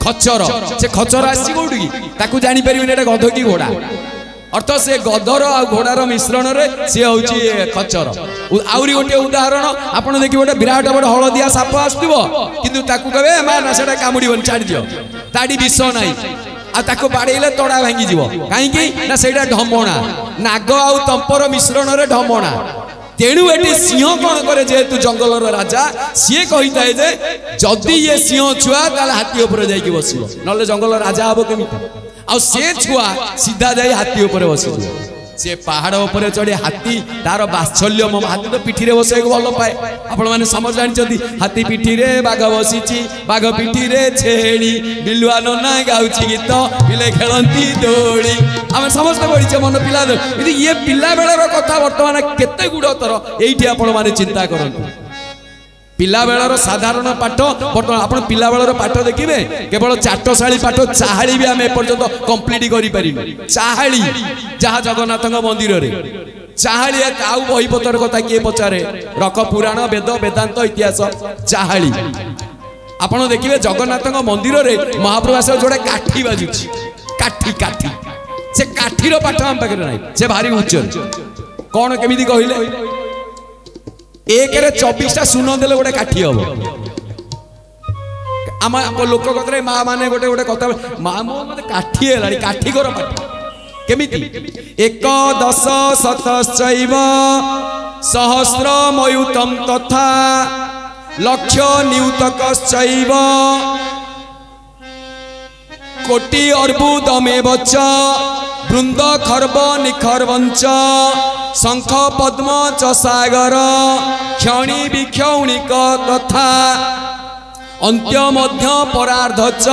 खचर से खचर आसी कोठी ताकू जानी परिबे एटा गध की घोड़ा अर्थ से गधर आ घोड़ार मिश्रण रे से होची खचर आउरी गोटे उदाहरण आपण देखि गोटे विराट बड़ हळदिया साप आसथिबो किंतु ताकू कहबे मार ना सेटा कामुडीबन छाडी दियो ताडी विष नाही आ ताको बाडेले तोड़ा भांगी जीवो काहे कि ना सेटा ढमणा नाग आ तंपर मिश्रण रे ढमणा तेणु एटी सिंह कौन करे जेहेतु जंगल राजा सी कही थाए जे जदि ये सिंह छुआ ताले हाथी ऊपर जाई बसिबो नले जंगल राजा हबो केमिति आ से छुआ सीधा जाई हाथी ऊपर बसिबो से पहाड़ ऊपर चढ़ी हाथी तार बात्सल्य हाथी तो पिठी रे बसे भल पाए आपण माने समझ जानछथि हाथी पिठी रे बाघ बसिछि बाघ पिठी रे छेड़ी बिलुआ नना गाउछि गीत पिले खेलंती दोड़ी आमे समस्त पढिछे मन पिला यदि ये पिला बेलार कथा वर्तमान केते गुडतर एइठी आपण माने चिंता करंतु पिला बेलार साधारण पाठ वर्तमान आपण पिला बेलार पाठ देखिबे केवल चाटशाली पाठ चाहाली भी आमे पर्यंत कंप्लीट करि परिनु चाहाली जहा जगन्नाथଙ୍କ मंदिर रे चाहाली आउ बही पतर कथा किए पचारे रक पुराण वेद वेदांत इतिहास चाहाली आपण देखिबे जगन्नाथଙ୍କ मंदिर रे महाप्रभु जोड़े काठी बाजुछि काठी काठी से काठीर पाठ हम पाखे नाही से भारी उच्च कोन केमिति कहिले एक रे 24टा सुन देले गोटे काठी हम आम लोक कथरे माँ माने गोटे गोटे कथा माँ मो मते काठी हेलानी काठी कर पाठ केमिति 1 10 शतश्चैव सहस्रमयुतं तथा लक्ष नियुतकश्चैव कोटि अर्बुदमेव च वृंद खर्ब निखर्वंच शंख पद्म च सागर क्षणी विक्षौणिक तथा अंत्य मध्य परार्ध च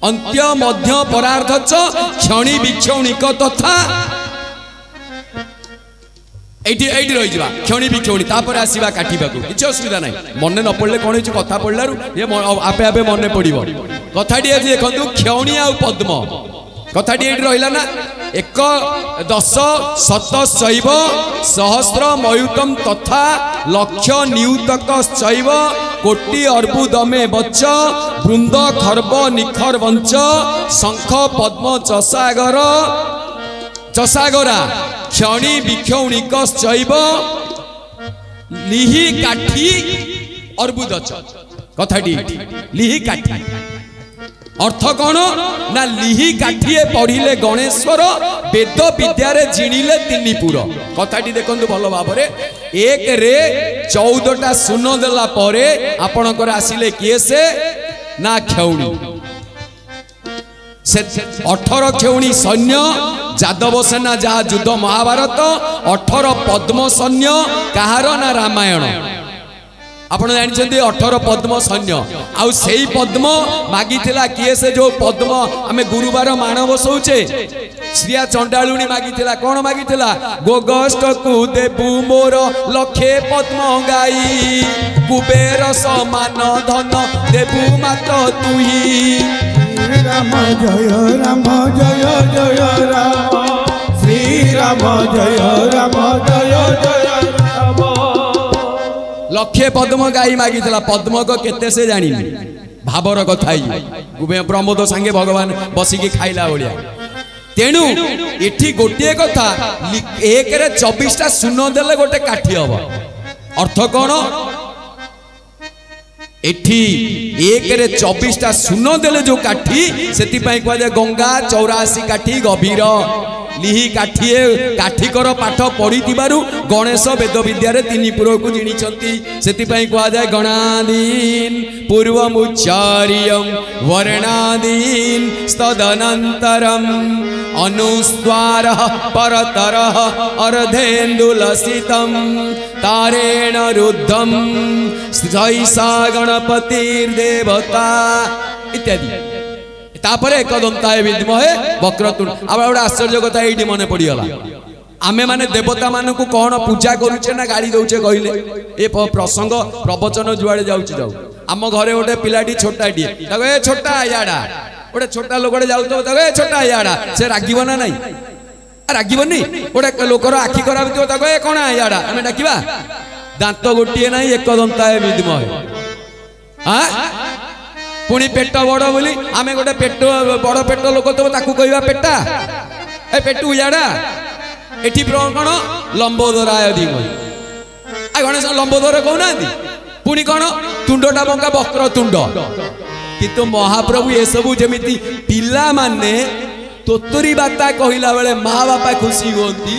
अंत्य मध्य परार्ध च क्षणी विक्षौणिक तथा एटी एटी रही जा क्षणी विक्षौणी तापर आसीबा काटिबाकू किछ असुविधा नाही मन न पड़ले कोन हिच कथा पड़लारु ये आपे आपे मन पड़िबो कथाटी आज देखंतु क्षौणी आ पद्म कथाटी एटी रहिला ना 1 10 शतश्चैव सहस्रमयुतं तथा लक्ष नियुतकश्चैव कोटि अर्बुदमेव च वृंद खर्ब निखर्वंच शंख पद्म चसागरा क्षणी विक्षौणिकश्चैव लिहि काठी अर्बुद कथाटी लिहि काठी अर्थ कौन ना लिहि काठिए पढ़िले गणेश्वर वेद विद्यार जिणिले तिनिपुर कथाटी देखंतु भल भाबरे 1 रे 14टा सुन देला परे आपणकर आसिले किए से ना क्षौणी से 18 क्षौणी सैन्य जादव सेना जहा युद्ध महाभारत 18 पद्म सैन्य कहार ना रामायण आपण जानते 18 पद्म सैन्य आउ सेई पद्म मागिथिला किए से जो पद्म आमे गुरुवार माण बसौचे श्रिया चंडालुणी मागिथिला कोन मागिथिला गोगष्ट को देबु मोर लखे पद्म गाई कुबेर समान धन देबु मात्र तुही राम जय राम श्री राम जय राम लक्षे पद्म गाई मागिथिला पद्म को केते से जानी भावर कथा प्रमोद सांगे भगवान बसिकी खाइला भलिया तेणु एठी गोटे कथा 1 रे 24टा सुन देले गोटे काठी हबो अर्थ कोन एठी 1 रे 24टा सुन देले जो काठी सेति पई कहवा जाय गंगा 84 काठी गभीर लिहि काठिए काठिकर पाठ पढ़ी गणेश वेद विद्यार तिनिपुर को जिणिछंती सेति पई कहवा जाय गणादीन पूर्वमुच्चार्यं वर्णादीन तदनन्तरं अनुस्वारः परतरः अर्धेन्दुलसितं तारेण रुद्धं सैषा गणपतिर्देवता इत्यादि तापर एकदंताय विद्महे वक्रतुंड अब गोटे आश्चर्य कथा ये मन पड़गला आमे माने देवता मान को कौन पूजा करुचे ना गाड़ी दौचे कहले ए प्रसंग प्रवचन जुआड़े जाऊँ जाऊ आम घरे गोटे पिलाटी छोटाटी ए छोटा याडा गोटे छोटा लोकटे जाऊ ए छोटा याडा से रागिब ना नहीं रागिबनी गोटे लोकर आखि खराब ए कौन याडा आम डाकिबा दांत गोटे ना एकदंताय विद्महे हाँ पुणी पेट बड़ बोली आमे गोटे पेट बड़ पेट लोक तो ताकू कहवा पेटा ए पेटू याडा एठी कौन लंबोदराय दिग आ गणेश लंबोदर कहना पुणी कौन तुंडटा बंका वक्र तुंड किंतु महाप्रभु ये सबू जमिति पिला माने तोतरी बाता कहला बेले माँ बापा खुशी होती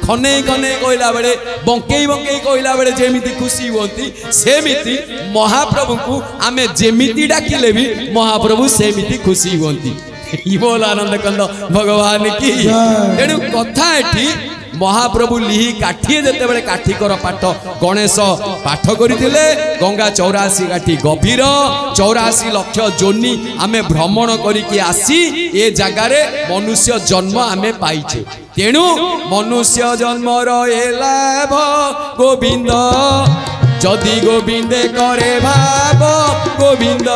खने खने कहला बेले बंकई बंकई कहला बेले जेमिति खुशी होती सेमिति महाप्रभु को आमे जेमिति डाकिले भी महाप्रभु सेमिति खुशी होती बोल आनंद कंद भगवान की तेणु कथा एठी महाप्रभु लिहि काठी जेते बेले काठीकर पाठ गणेश पाठ करथिले गंगा 84 काठी गभीर 84 लाख जोनी आमे भ्रमण करिके आसी ए जगह रे मनुष्य जन्म आमे पाइछे तेणु मनुष्य जन्म रे लाभ गोविंद जदि गोविंदे करे भाव गोविंद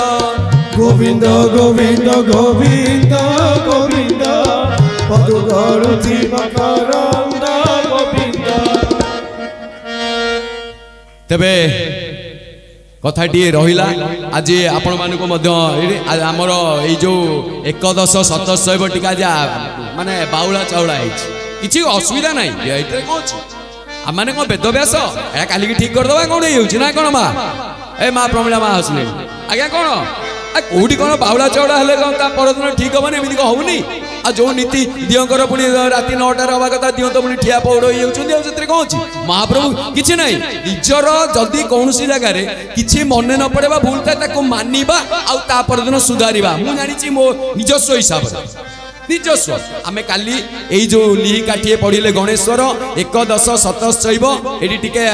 गोविंद गोविंद गोविंद गोविंद पदु गरुथि मकरंद गोविंद तबे कथाटी रहिला आज आपण मानको मध्य आमर ए जो एकदश सतशैव टीका जा माने बाउला चाउला किछि असुविधा नहीं एटे कोछि आ माने को वेदव्यास ए काली ठीक कर दबा कोन होउछि ना कोन मा ए मा प्रमिला मा हसले आज्ञा कोन कौटी कौन बाउला चौड़ा हेले परदिन ठीक हेनी एमती होनी आ जो नीति दियंकर पुणी राति 9टार हवा कथा दिय तो पुणी ठिया पौड़ होती कौन अच्छी महाप्रभु किसी ना निजर जदि कौन जगार किसी मन न पड़े भूल था मानवा आ परदिन सुधारिबा मु जानी मो निजस्व हिसाब से निजस्व आमे काली एई जो लिहि काठिए पढ़िले गणेश्वर एकदश सतशैव एडी टिके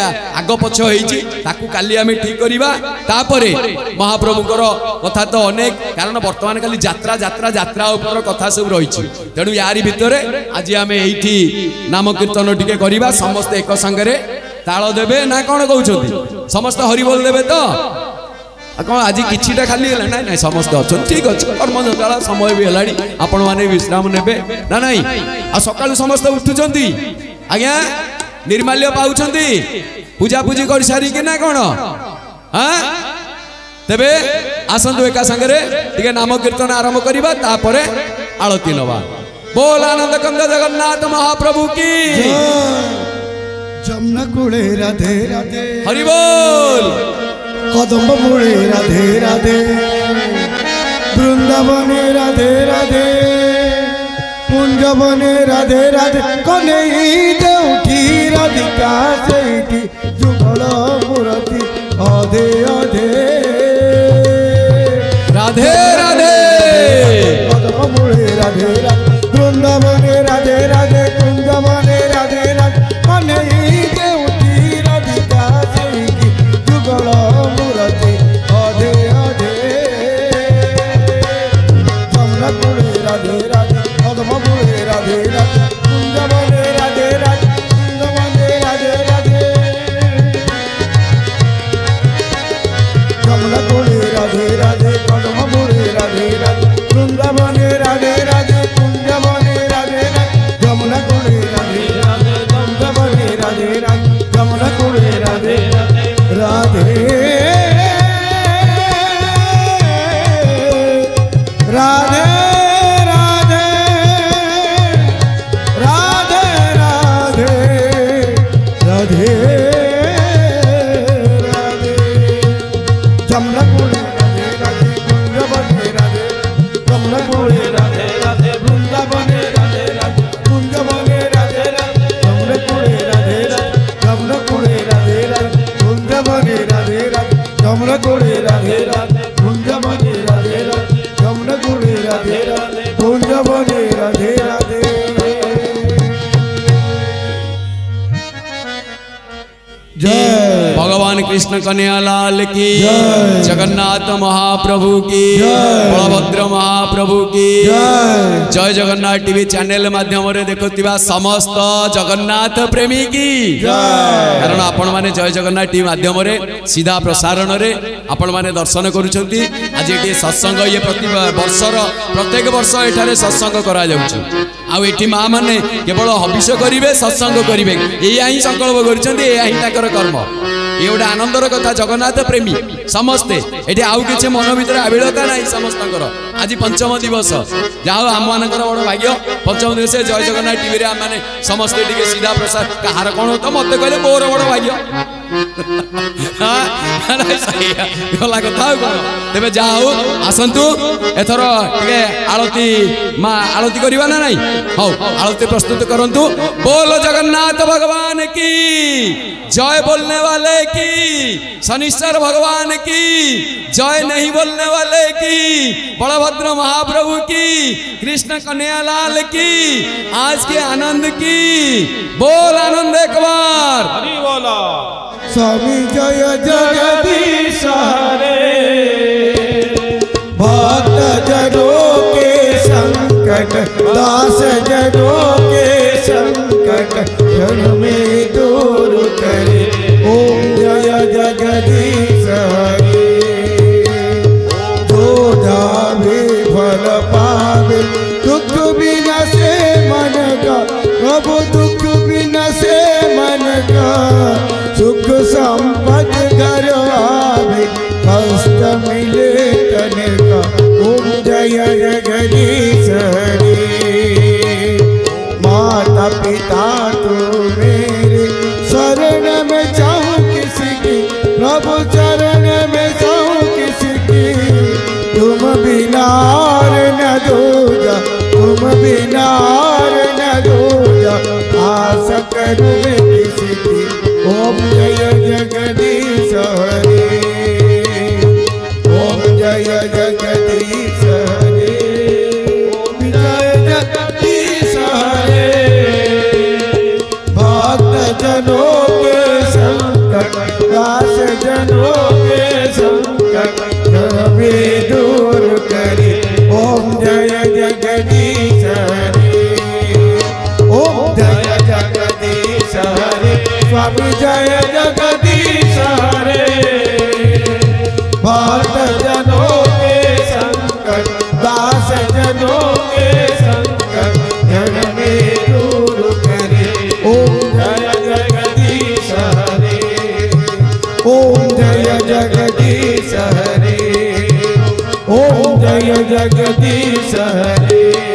आग पछ होईची ताकू काली आमे ठीक करिबा तापरे महाप्रभुकर कथा तो अनेक कारण वर्तमान खाली यात्रा यात्रा यात्रा ऊपर कथा सब रहिची तेणु यारी भितरे आज आमे एइठी नाम कीर्तन टिके करिबा समस्त एक संगे ताल देबे ना कोन कहउछथि समस्त हरि बोल देबे तो कौन आज किछिटा खाली है ना ना समस्त अच्छा ठीक अच्छे कर्मजला समय भी है आपण मैंने विश्राम ने ना ना आ सका समस्त उठुंट आज्ञा निर्माल्य पाँच पूजा पूजी कर सारिकी ना कौन हाँ तेबे आसतु एका संगे टे नाम कीर्तन आरंभ करवा तापरे आलती नवा बोल आनंद कंद जगन्नाथ महाप्रभु की जमुना कूले राधे राधे हरि बोल कदम मूले राधे राधे वृंदावने राधे राधे कुंजवने राधे राधे कन्हई देउठी राधिका सेठी जुगल मूर्ति अधे अधे राधे राधे कदम मूले राधे राधे वृंदावने राधे राधे कुंजवने राधे राधे कन्हई देउठी राधिका सेठी जुगल मूर्ति अधे अधे जमुना कूले राधे राधे कदम मूले राधे राधे कुंजवने राधे राधे कुंजवने राधे राधे जमुना कूले राधे राधे कदम मूले राधे राधे वृंदावने राधे राधे कुंजवने राधे राधे जमुना कूले राधे राधे कुंजवने राधे राधे जमुना कूले राधे राधे राधे राधे राधे राधे राधे राधे जमुना कूले राधे राधे कुंजवने राधे जमुना कूले राधे राधे वृंदावने राधे राधे कुंजवने राधे राधे जमुना कूले राधे राधे जमुना कूले राधे राधे कुंजवने राधे राधे जमुना कूले राधे राधे कुंजवने राधे राधे जमुना कूले राधे राधे कुंजवने राधे राधे जय भगवान कृष्ण कन्हैया लाल की जय। जगन्नाथ महाप्रभु की जय। बलभद्र महाप्रभु की जय। जय जगन्नाथ टीवी चैनल माध्यम देखुवा समस्त जगन्नाथ प्रेमी की जय। कारण आपण माने जय जगन्नाथ टीवी माध्यम सीधा प्रसारण रे आपण माने दर्शन करुछंती आज ये सत्संग ये प्रति वर्षर प्रत्येक वर्ष एठारे सत्संग करा जाउछ आउ एठी माँ माने केवल हविष करिवे सत्संग करिवे एया ही संकल्प करिसंती एया ही ताकर कर्म ये गोटे आनंदर कथा जगन्नाथ प्रेमी समस्ते ये आउ कि मन भर आविलता ना समस्त आज पंचम दिवस जाओ आम मान बड़ भाग्य पंचम दिवस जय जगन्नाथ टीवी आम मैंने समस्ते टी सीधा प्रसाद कहार कौन हो तो मत कहले मोर बड़ भाग्य गला कथा तेज जाओ आसतु एथर टे आलती माँ आलती करवा ना नहीं हौ आलती प्रस्तुत करंतु बोल जगन्नाथ भगवान की जय बोलने वाले की शनिश्चर भगवान की जय नहीं बोलने वाले की बलभद्र महाप्रभु की कृष्ण कन्हैयालाल की आज के आनंद की बोल आनंद एक बार हरि बोला स्वामी जय जगदीश हरे भक्त जनों के संकट दास जनों के संकट क्षण में दूर करे ओम जय जगदीश हरे जो धावे फल पावे दुख बिना से मन का प्रभु दुख बिना से मन का सुख संपद घर आवे कष्ट मिले तन का ओम जय जगदीश हरे माता पिता तो मेरे शरण में जाऊं किसी की प्रभु चरण में जाऊं किसी की तुम बिना न दूजा तुम बिना न दूजा आस करूं मैं किसी की ओम जय जगदीश हरे ओम जय जगदीश हरे ओम जय जगदीश हरे भक्त जनों के संकट दास जनों के संकट कभी दूर करे ओम जय जगदीश हरे ओम जय जगदीश हरे स्वामी जय जगदीश हरे भक्त जनों के संकट दास जनों के संकट जन में दूर करे ओम जय जगदीश हरे ओम जय जगदीश हरे ओम जय जगदीश हरे